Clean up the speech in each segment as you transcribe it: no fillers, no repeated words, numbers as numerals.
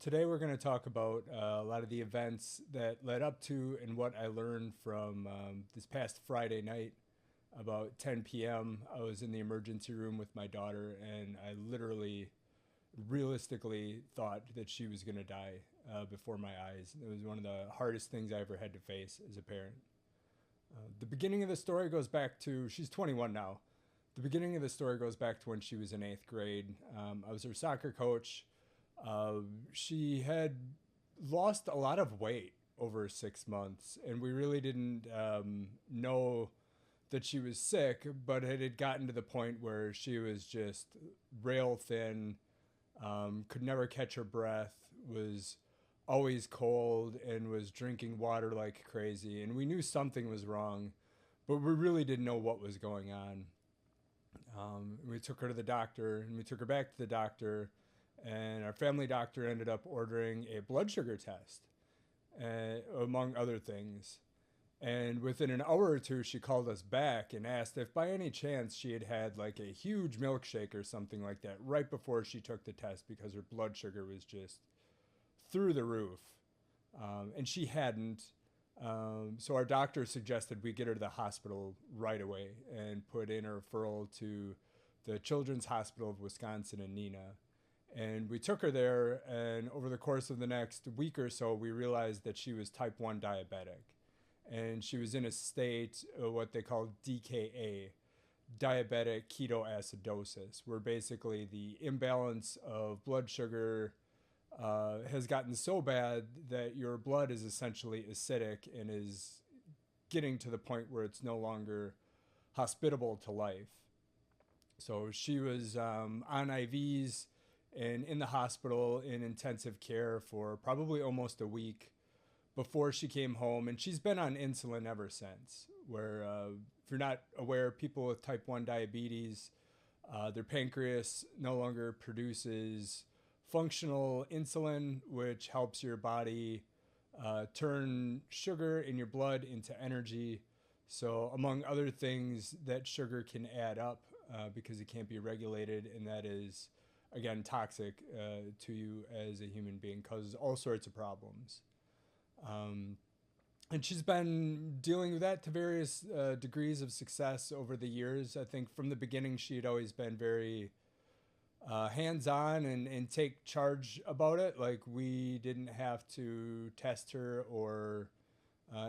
Today we're going to talk about a lot of the events that led up to and what I learned from this past Friday night about 10 p.m. I was in the emergency room with my daughter, and I literally, realistically thought that she was going to die before my eyes. It was one of the hardest things I ever had to face as a parent. The beginning of the story goes back to, she's 21 now. The beginning of the story goes back to when she was in eighth grade. I was her soccer coach. Uh, she had lost a lot of weight over 6 months, and we really didn't know that she was sick, but it had gotten to the point where she was just rail thin, could never catch her breath, was always cold, and was drinking water like crazy. And we knew something was wrong, but we really didn't know what was going on. We took her to the doctor, and we took her back to the doctor, and our family doctor ended up ordering a blood sugar test, among other things. And within an hour or two, she called us back and asked if by any chance she had had like a huge milkshake or something like that right before she took the test, because her blood sugar was just through the roof. And she hadn't. So our doctor suggested we get her to the hospital right away and put in a referral to the Children's Hospital of Wisconsin in Neenah. And we took her there, and over the course of the next week or so, we realized that she was type 1 diabetic. And she was in a state of what they call DKA, Diabetic Ketoacidosis, where basically the imbalance of blood sugar has gotten so bad that your blood is essentially acidic and is getting to the point where it's no longer hospitable to life. So she was on IVs and in the hospital in intensive care for probably almost a week before she came home. And she's been on insulin ever since, where if you're not aware, people with type 1 diabetes, their pancreas no longer produces functional insulin, which helps your body turn sugar in your blood into energy. So among other things, that sugar can add up because it can't be regulated, and that is, again, toxic to you as a human being, causes all sorts of problems. Um, and she's been dealing with that to various degrees of success over the years. I think from the beginning, she had always been very hands-on and take charge about it. Like, we didn't have to test her or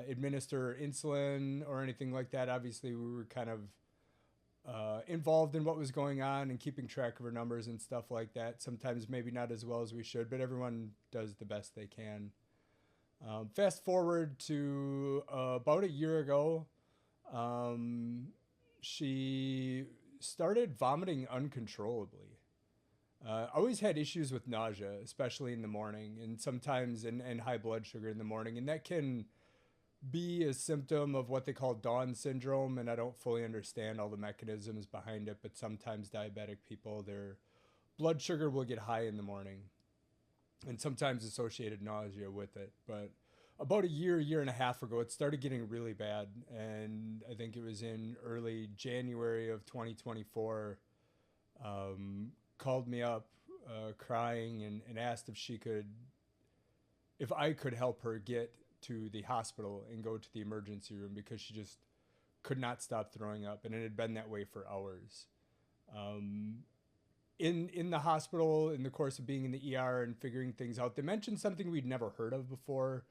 administer insulin or anything like that. Obviously, we were kind of involved in what was going on and keeping track of her numbers and stuff like that. Sometimes maybe not as well as we should, but everyone does the best they can. Fast forward to about a year ago, she started vomiting uncontrollably. I always had issues with nausea, especially in the morning, and sometimes and high blood sugar in the morning, and that can be a symptom of what they call Dawn syndrome. And I don't fully understand all the mechanisms behind it, but sometimes diabetic people, their blood sugar will get high in the morning, and sometimes associated nausea with it. But about a year and a half ago, it started getting really bad, and I think it was in early January of 2024. Called me up crying and asked if I could help her get to the hospital and go to the emergency room, because she just could not stop throwing up, and it had been that way for hours. In the hospital, in the course of being in the ER and figuring things out, they mentioned something we'd never heard of before,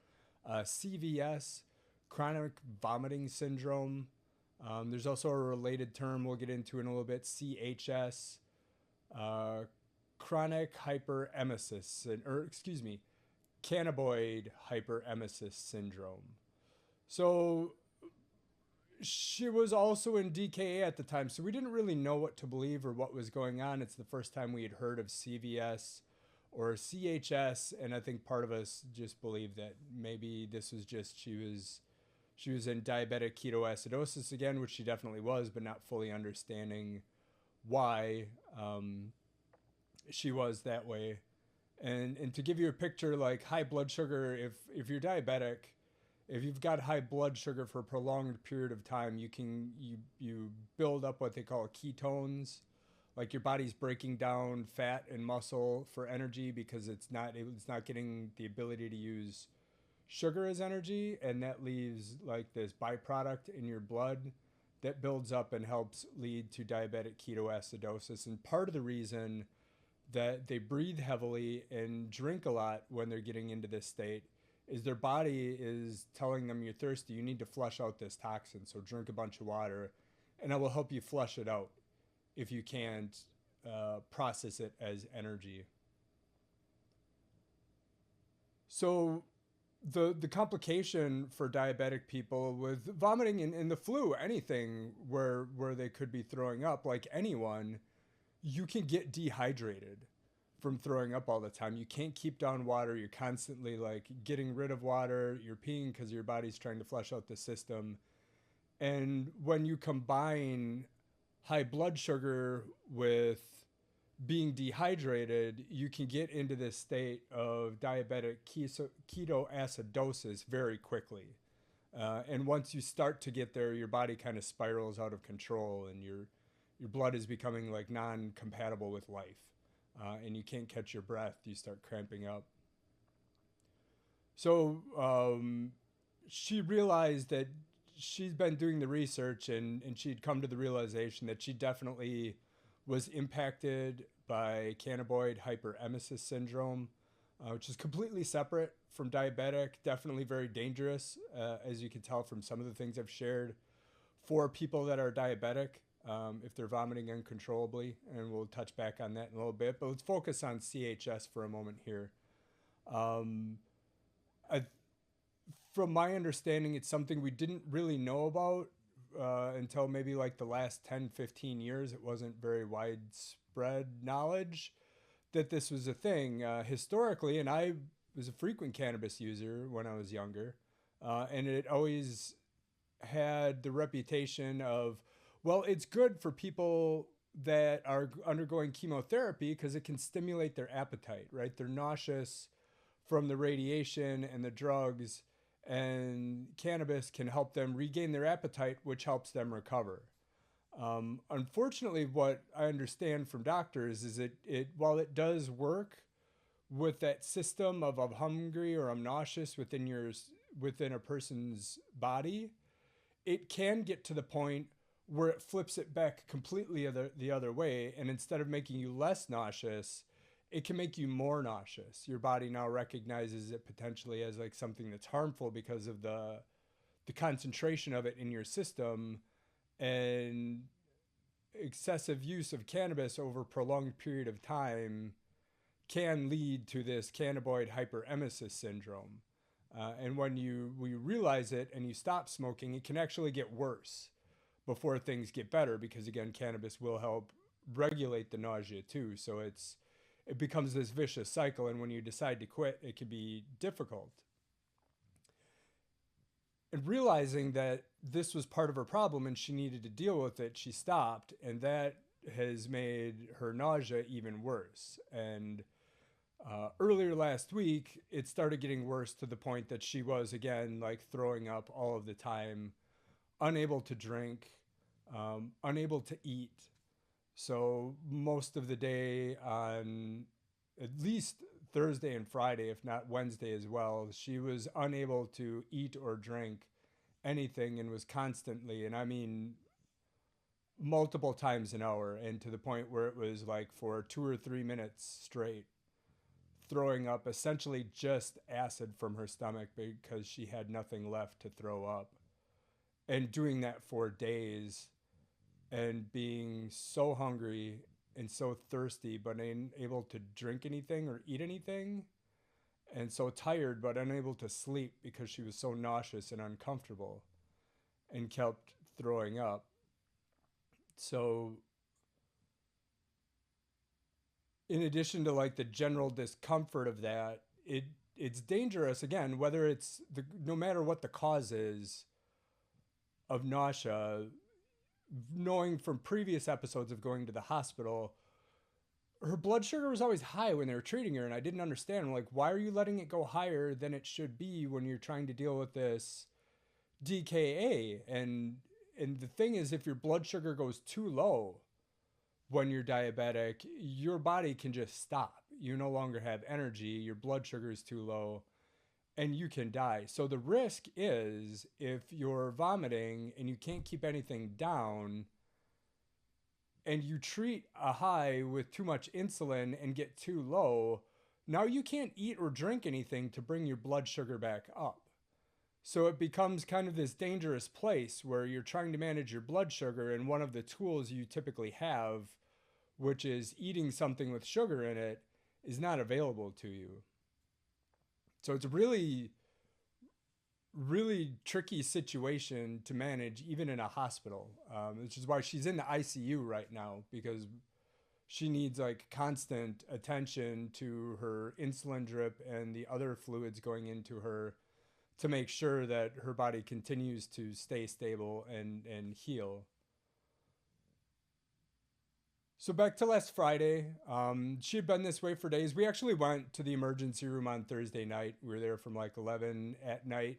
CVS, chronic vomiting syndrome. There's also a related term we'll get into in a little bit, CHS, chronic hyperemesis, cannabinoid hyperemesis syndrome. So she was also in DKA at the time, so we didn't really know what to believe or what was going on. It's the first time we had heard of CVS or CHS, and I think part of us just believed that maybe this was just she was in diabetic ketoacidosis again, which she definitely was, but not fully understanding why she was that way. And to give you a picture, like high blood sugar, if you're diabetic, if you've got high blood sugar for a prolonged period of time, you build up what they call ketones, like your body's breaking down fat and muscle for energy because it's not getting the ability to use sugar as energy, and that leaves like this byproduct in your blood that builds up and helps lead to diabetic ketoacidosis. And part of the reason that they breathe heavily and drink a lot when they're getting into this state is their body is telling them, you're thirsty, you need to flush out this toxin, so drink a bunch of water and I will help you flush it out if you can't process it as energy. So the complication for diabetic people with vomiting and the flu, anything where they could be throwing up, like anyone, you can get dehydrated from throwing up all the time. You can't keep down water. You're constantly like getting rid of water. You're peeing because your body's trying to flush out the system. And when you combine high blood sugar with being dehydrated, you can get into this state of diabetic ketoacidosis very quickly. And once you start to get there, your body kind of spirals out of control and your blood is becoming like non-compatible with life. And you can't catch your breath. You start cramping up. So she realized that she's been doing the research and she'd come to the realization that she definitely was impacted by Cannabinoid Hyperemesis Syndrome, which is completely separate from diabetic, definitely very dangerous, as you can tell from some of the things I've shared. For people that are diabetic, if they're vomiting uncontrollably, and we'll touch back on that in a little bit, but let's focus on CHS for a moment here. From my understanding, it's something we didn't really know about until maybe like the last 10, 15 years. It wasn't very widespread knowledge that this was a thing historically, and I was a frequent cannabis user when I was younger, and it always had the reputation of, well, it's good for people that are undergoing chemotherapy because it can stimulate their appetite, right? They're nauseous from the radiation and the drugs, and cannabis can help them regain their appetite, which helps them recover. Unfortunately, what I understand from doctors is it while it does work with that system of I'm hungry or I'm nauseous within a person's body, it can get to the point where it flips it back completely the other way, and instead of making you less nauseous, it can make you more nauseous. Your body now recognizes it potentially as like something that's harmful because of the concentration of it in your system, and excessive use of cannabis over a prolonged period of time can lead to this cannabinoid hyperemesis syndrome. And when you realize it and you stop smoking, it can actually get worse before things get better, because again, cannabis will help regulate the nausea too. So it becomes this vicious cycle, and when you decide to quit, it can be difficult. And realizing that this was part of her problem and she needed to deal with it, she stopped, and that has made her nausea even worse. And earlier last week, it started getting worse to the point that she was again like throwing up all of the time, unable to drink, unable to eat. So most of the day on at least Thursday and Friday, if not Wednesday as well, she was unable to eat or drink anything and was constantly, and I mean multiple times an hour, and to the point where it was like for 2 or 3 minutes straight, throwing up essentially just acid from her stomach because she had nothing left to throw up. And doing that for days, and being so hungry and so thirsty but unable to drink anything or eat anything, and so tired but unable to sleep because she was so nauseous and uncomfortable and kept throwing up. So in addition to like the general discomfort of that, it's dangerous again, whether it's no matter what the cause is of nausea. Knowing from previous episodes of going to the hospital, her blood sugar was always high when they were treating her, and I didn't understand. I'm like, why are you letting it go higher than it should be when you're trying to deal with this DKA? And the thing is, if your blood sugar goes too low, when you're diabetic, your body can just stop. You no longer have energy, your blood sugar is too low, and you can die. So the risk is if you're vomiting and you can't keep anything down and you treat a high with too much insulin and get too low, now you can't eat or drink anything to bring your blood sugar back up. So it becomes kind of this dangerous place where you're trying to manage your blood sugar, and one of the tools you typically have, which is eating something with sugar in it, is not available to you. So it's a really, really tricky situation to manage, even in a hospital, which is why she's in the ICU right now, because she needs like constant attention to her insulin drip and the other fluids going into her to make sure that her body continues to stay stable and heal. So back to last Friday, she had been this way for days. We actually went to the emergency room on Thursday night. We were there from like 11 at night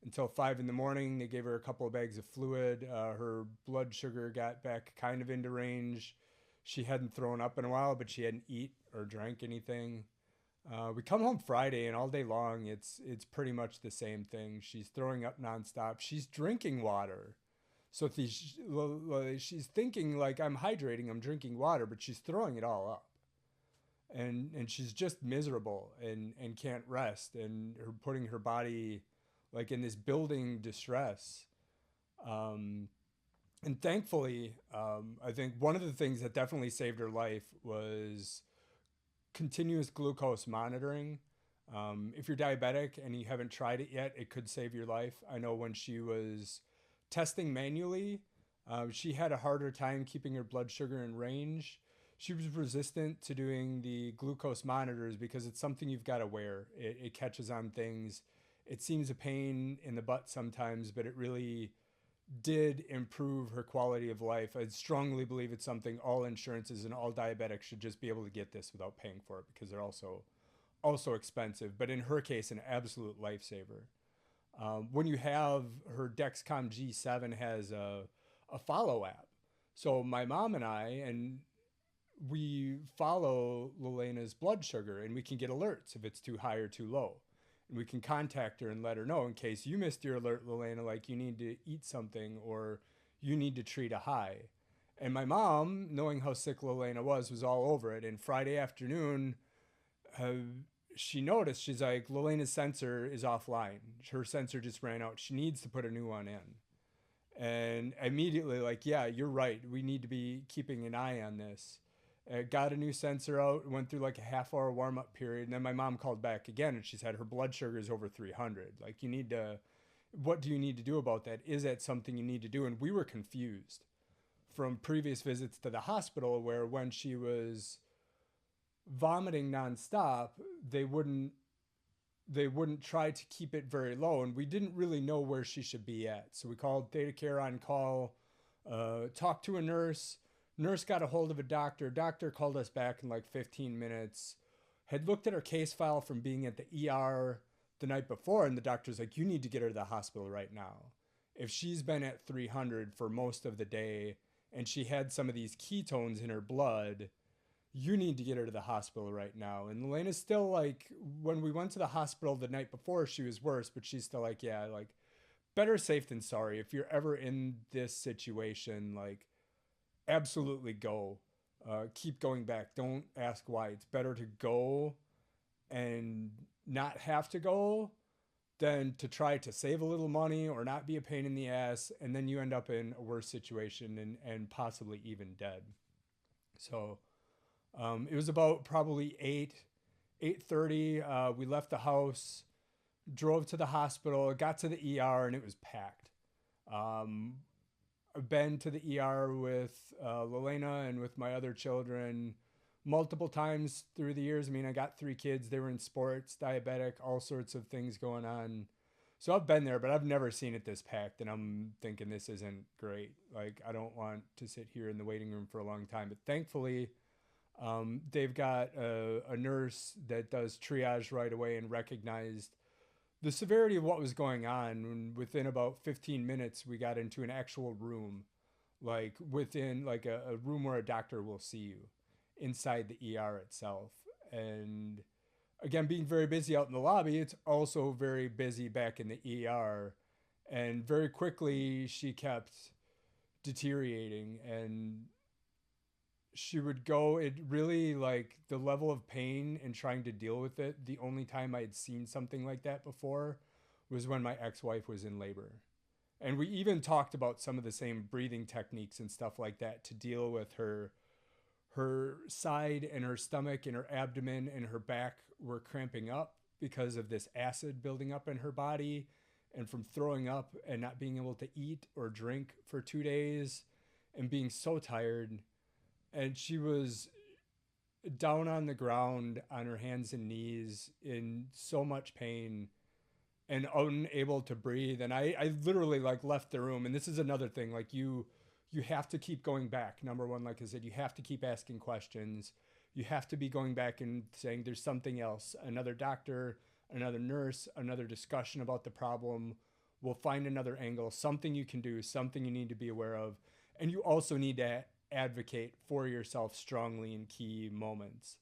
until 5 in the morning. They gave her a couple of bags of fluid. Her blood sugar got back kind of into range. She hadn't thrown up in a while, but she hadn't eaten or drank anything. We come home Friday, and all day long, it's pretty much the same thing. She's throwing up nonstop. She's drinking water. So she's thinking like, I'm hydrating, I'm drinking water, but she's throwing it all up. And she's just miserable and can't rest, and her putting her body like in this building distress. And thankfully, I think one of the things that definitely saved her life was continuous glucose monitoring. If you're diabetic and you haven't tried it yet, it could save your life. I know when she was testing manually, she had a harder time keeping her blood sugar in range. She was resistant to doing the glucose monitors because it's something you've got to wear. It catches on things. It seems a pain in the butt sometimes, but it really did improve her quality of life. I strongly believe it's something all insurances and all diabetics should just be able to get this without paying for it, because they're also expensive. But in her case, an absolute lifesaver. When you have her Dexcom G7 has a follow app. So my mom and we follow Lelena's blood sugar, and we can get alerts if it's too high or too low. And we can contact her and let her know in case you missed your alert, Lelena, like you need to eat something or you need to treat a high. And my mom, knowing how sick Lelena was all over it. And Friday afternoon, she noticed, she's like, Lelena's sensor is offline. Her sensor just ran out. She needs to put a new one in. And immediately, like, yeah, you're right. We need to be keeping an eye on this. Got a new sensor out, went through like a half-hour warm-up period, and then my mom called back again, and she said her blood sugar is over 300. Like, what do you need to do about that? Is that something you need to do? And we were confused from previous visits to the hospital, where when she was vomiting nonstop, they wouldn't try to keep it very low, and we didn't really know where she should be at. So we called Theta Care on call, talked to a nurse. Nurse got a hold of a doctor. Doctor called us back in like 15 minutes, had looked at her case file from being at the ER the night before, and the doctor's like, you need to get her to the hospital right now. If she's been at 300 for most of the day and she had some of these ketones in her blood, you need to get her to the hospital right now. And Elena's still like, when we went to the hospital the night before, she was worse, but she's still like, yeah, like, better safe than sorry. If you're ever in this situation, like, absolutely go. Keep going back. Don't ask why. It's better to go and not have to go than to try to save a little money or not be a pain in the ass, and then you end up in a worse situation and possibly even dead. So it was about probably 8:30. We left the house, drove to the hospital, got to the ER, and it was packed. I've been to the ER with Lelena and with my other children multiple times through the years. I mean, I got 3 kids. They were in sports, diabetic, all sorts of things going on. So I've been there, but I've never seen it this packed, and I'm thinking this isn't great. Like, I don't want to sit here in the waiting room for a long time. But thankfully, they've got a nurse that does triage right away and recognized the severity of what was going on. And within about 15 minutes, we got into an actual room, like within like a room where a doctor will see you inside the ER itself. And again, being very busy out in the lobby, it's also very busy back in the ER. And very quickly, she kept deteriorating, and she would go, it really, like, the level of pain and trying to deal with it, the only time I had seen something like that before was when my ex-wife was in labor. And we even talked about some of the same breathing techniques and stuff like that to deal with her side and her stomach and her abdomen and her back were cramping up because of this acid building up in her body, and from throwing up and not being able to eat or drink for 2 days and being so tired. And she was down on the ground on her hands and knees in so much pain and unable to breathe. And I literally like left the room. And this is another thing, like you have to keep going back. Number one, like I said, you have to keep asking questions. You have to be going back and saying there's something else, another doctor, another nurse, another discussion about the problem. We'll find another angle, something you can do, something you need to be aware of. And you also need to advocate for yourself strongly in key moments.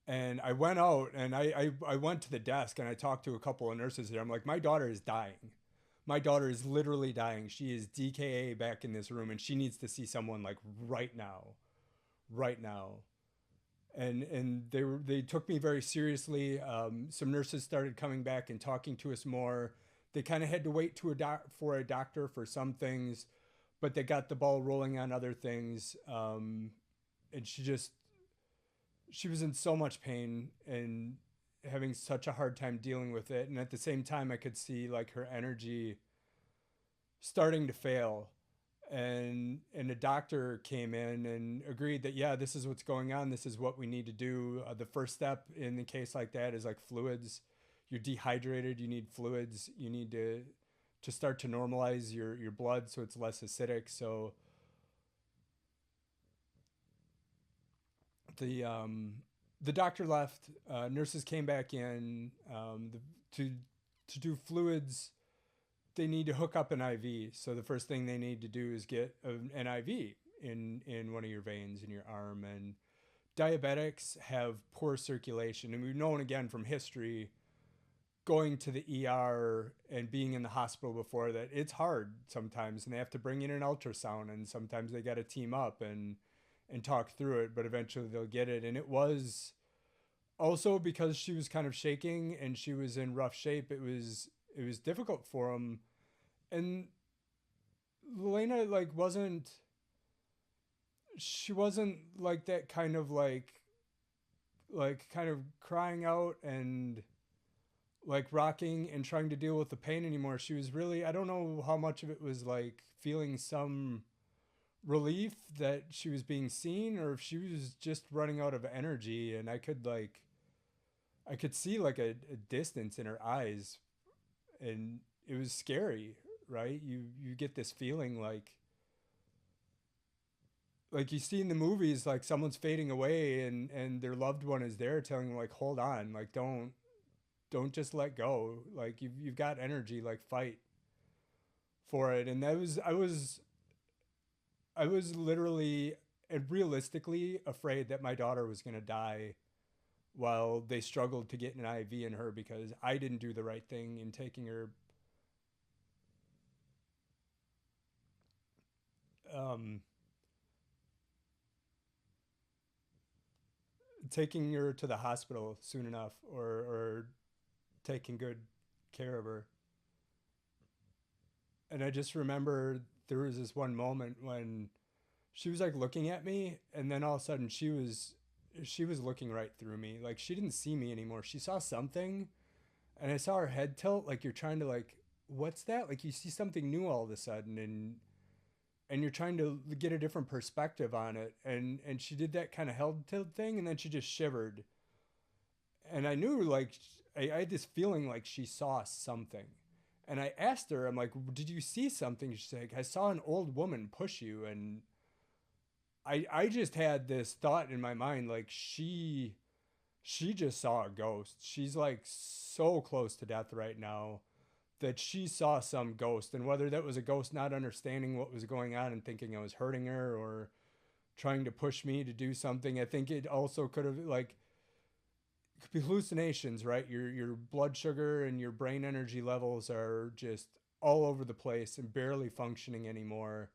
And I went out and I went to the desk and I talked to a couple of nurses there. I'm like, my daughter is dying. My daughter is literally dying. She is DKA back in this room and she needs to see someone like right now. Right now. And they took me very seriously. Some nurses started coming back and talking to us more. They kind of had to wait for a doctor for some things, but they got the ball rolling on other things. And she was in so much pain and having such a hard time dealing with it. And at the same time, I could see like her energy starting to fail. And a doctor came in and agreed that, yeah, this is what's going on. This is what we need to do. The first step in a case like that is like fluids. You're dehydrated. You need fluids. You need to start to normalize your blood so it's less acidic. So the doctor left. Nurses came back in. To do fluids, they need to hook up an IV. So the first thing they need to do is get an IV in one of your veins in your arm. And diabetics have poor circulation. And we've known again from history, going to the ER and being in the hospital before that, it's hard sometimes. And they have to bring in an ultrasound. And sometimes they got to team up and talk through it. But eventually they'll get it. And it was also because she was kind of shaking and she was in rough shape. It was difficult for him. And Lena she wasn't like that kind of like kind of crying out and like rocking and trying to deal with the pain anymore. She was really, I don't know how much of it was like feeling some relief that she was being seen or if she was just running out of energy. And I could see like a distance in her eyes, and it was scary, right? You get this feeling like you see in the movies, like someone's fading away and their loved one is there telling them like, hold on, like don't just let go. Like you've got energy, like fight for it. And I was literally and realistically afraid that my daughter was going to die while they struggled to get an IV in her because I didn't do the right thing in taking her to the hospital soon enough or taking good care of her. And I just remember there was this one moment when she was like looking at me, and then all of a sudden she was looking right through me. Like she didn't see me anymore. She saw something, and I saw her head tilt. Like you're trying to like, what's that? Like you see something new all of a sudden, and you're trying to get a different perspective on it. And she did that kind of head tilt thing, and then she just shivered. And I knew like I had this feeling like she saw something. And I asked her, I'm like, did you see something? She's like, I saw an old woman push you. And I just had this thought in my mind, like she just saw a ghost. She's like so close to death right now that she saw some ghost, and whether that was a ghost not understanding what was going on and thinking I was hurting her or trying to push me to do something. I think it also could have like could be hallucinations, right? Your blood sugar and your brain energy levels are just all over the place and barely functioning anymore.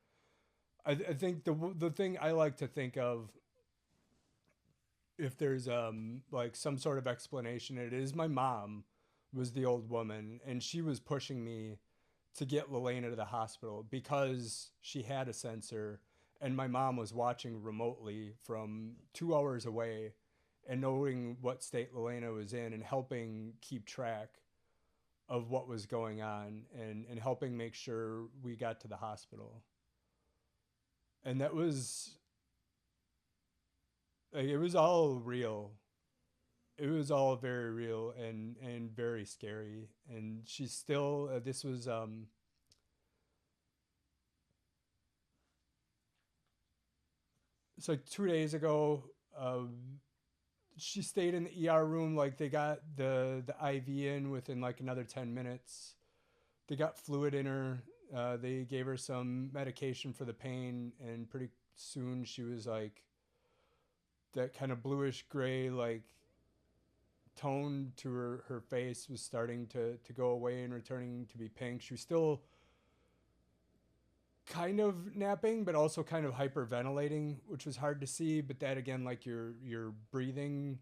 I think the thing I like to think of, if there's like some sort of explanation, it is my mom was the old woman, and she was pushing me to get Lelena to the hospital because she had a sensor, and my mom was watching remotely from 2 hours away and knowing what state Lelena was in and helping keep track of what was going on, and helping make sure we got to the hospital. And that was, like, it was all real. It was all very real and very scary. And she's still, this was, it's like 2 days ago. She stayed in the ER room. Like, they got the IV in within like another 10 minutes. They got fluid in her. They gave her some medication for the pain, and pretty soon she was like, that kind of bluish gray, like, tone to her face was starting to go away and returning to be pink. She was still kind of napping, but also kind of hyperventilating, which was hard to see. But that again, like, your breathing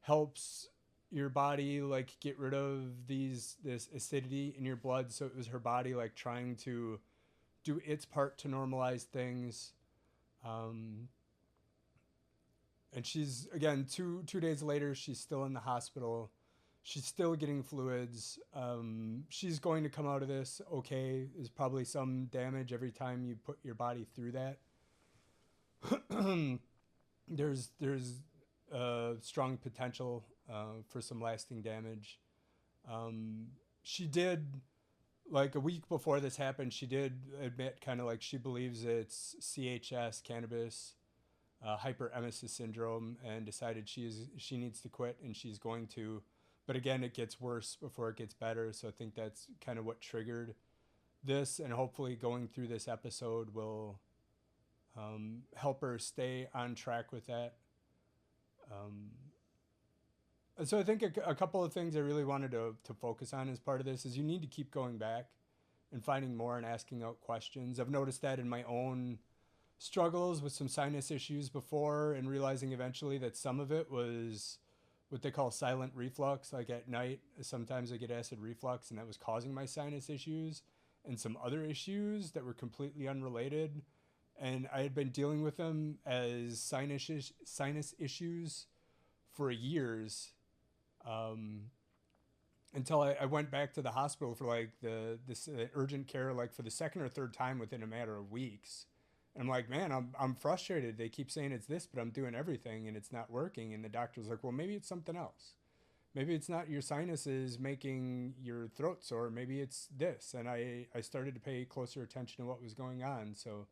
helps your body like get rid of this acidity in your blood. So it was her body like trying to do its part to normalize things. And she's, again, two days later, she's still in the hospital. She's still getting fluids. She's going to come out of this okay. There's probably some damage every time you put your body through that. there's strong potential for some lasting damage. She did, like a week before this happened, she did admit kind of like she believes it's CHS, cannabis hyperemesis syndrome, and decided she needs to quit, and she's going to. But again, it gets worse before it gets better. So I think that's kind of what triggered this, and hopefully going through this episode will help her stay on track with that. So I think a couple of things I really wanted to focus on as part of this is you need to keep going back and finding more and asking out questions. I've noticed that in my own struggles with some sinus issues before, and realizing eventually that some of it was what they call silent reflux. Like at night, sometimes I get acid reflux, and that was causing my sinus issues and some other issues that were completely unrelated. And I had been dealing with them as sinus issues for years, until I went back to the hospital for like this urgent care, like for the second or third time within a matter of weeks. And I'm like, man, I'm frustrated. They keep saying it's this, but I'm doing everything and it's not working. And the doctor's like, well, maybe it's something else. Maybe it's not your sinuses making your throat sore. Maybe it's this. And I started to pay closer attention to what was going on. So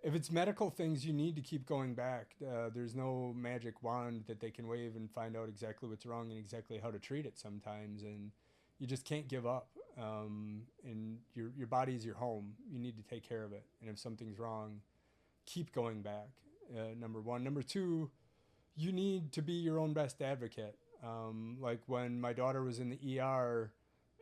if it's medical things, you need to keep going back. There's no magic wand that they can wave and find out exactly what's wrong and exactly how to treat it sometimes. And you just can't give up. And your body's your home. You need to take care of it. And if something's wrong, keep going back. Number one. Number two, you need to be your own best advocate. Like when my daughter was in the ER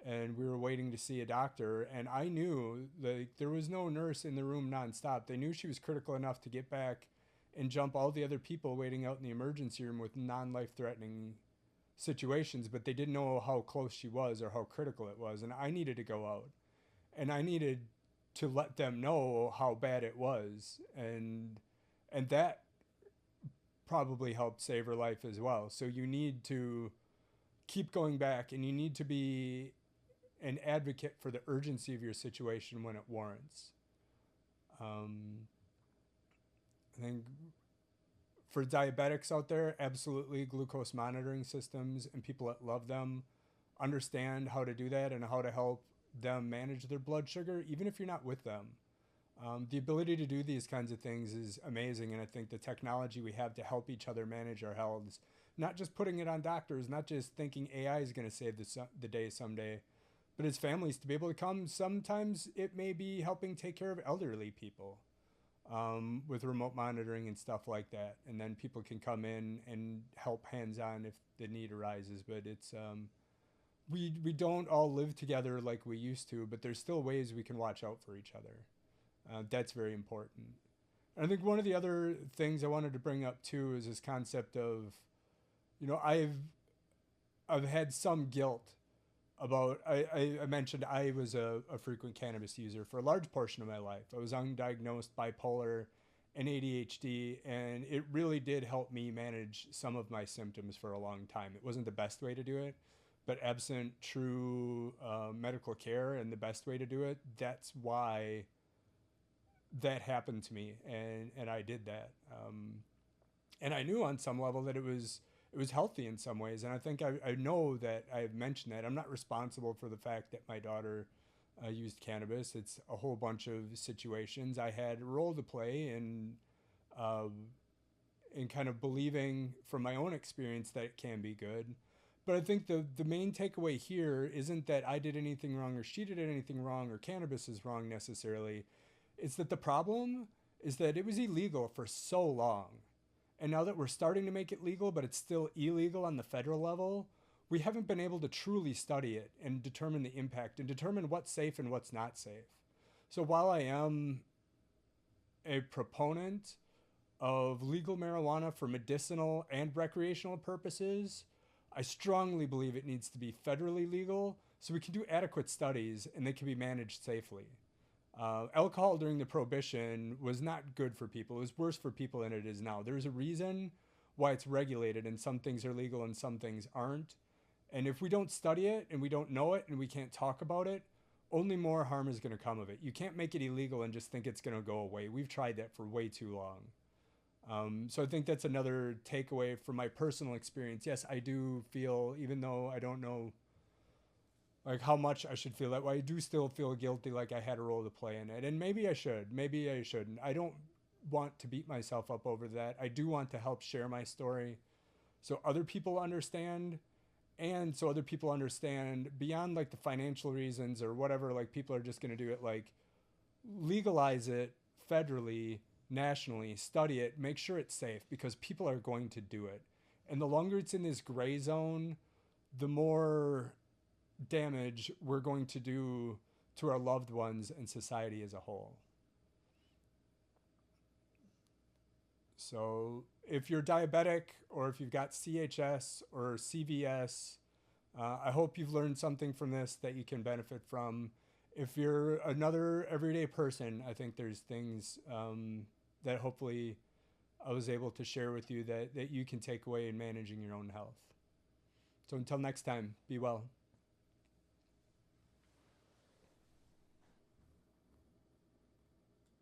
and we were waiting to see a doctor, and I knew like there was no nurse in the room nonstop. They knew she was critical enough to get back and jump all the other people waiting out in the emergency room with non-life-threatening situations, but they didn't know how close she was or how critical it was. And I needed to go out, and I needed to let them know how bad it was, and that probably helped save her life as well. So you need to keep going back, and you need to be an advocate for the urgency of your situation when it warrants. I think for diabetics out there, absolutely glucose monitoring systems, and people that love them understand how to do that and how to help them manage their blood sugar, even if you're not with them. The ability to do these kinds of things is amazing, and I think the technology we have to help each other manage our health, not just putting it on doctors, not just thinking AI is going to save the day someday, but as families to be able to come. Sometimes it may be helping take care of elderly people with remote monitoring and stuff like that. And then people can come in and help hands-on if the need arises. But it's, we don't all live together like we used to, but there's still ways we can watch out for each other. That's very important. And I think one of the other things I wanted to bring up too is this concept of, I've had some guilt about, I mentioned I was a frequent cannabis user for a large portion of my life. I was undiagnosed bipolar and ADHD, and it really did help me manage some of my symptoms for a long time. It wasn't the best way to do it, but absent true medical care and the best way to do it, that's why that happened to me, and I did that. And I knew on some level that it was healthy in some ways. And I think I know that I've mentioned that. I'm not responsible for the fact that my daughter used cannabis. It's a whole bunch of situations. I had a role to play in kind of believing from my own experience that it can be good. But I think the main takeaway here isn't that I did anything wrong or she did anything wrong or cannabis is wrong necessarily. It's that the problem is that it was illegal for so long. And now that we're starting to make it legal, but it's still illegal on the federal level, we haven't been able to truly study it and determine the impact and determine what's safe and what's not safe. So while I am a proponent of legal marijuana for medicinal and recreational purposes, I strongly believe it needs to be federally legal so we can do adequate studies and they can be managed safely. Alcohol during the Prohibition was not good for people. It was worse for people than it is now. There's a reason why it's regulated and some things are legal and some things aren't. And if we don't study it and we don't know it and we can't talk about it, only more harm is going to come of it. You can't make it illegal and just think it's going to go away. We've tried that for way too long. So I think that's another takeaway from my personal experience. Yes, I do feel, even though I don't know like how much I should feel that way, I do still feel guilty like I had a role to play in it. And maybe I should, maybe I shouldn't. I don't want to beat myself up over that. I do want to help share my story so other people understand, and so other people understand beyond like the financial reasons or whatever, like people are just going to do it, like legalize it federally, nationally, study it, make sure it's safe because people are going to do it. And the longer it's in this gray zone, the more damage we're going to do to our loved ones and society as a whole. So if you're diabetic or if you've got CHS or CVS, I hope you've learned something from this that you can benefit from. If you're another everyday person, I think there's things that hopefully I was able to share with you that you can take away in managing your own health. So until next time, be well.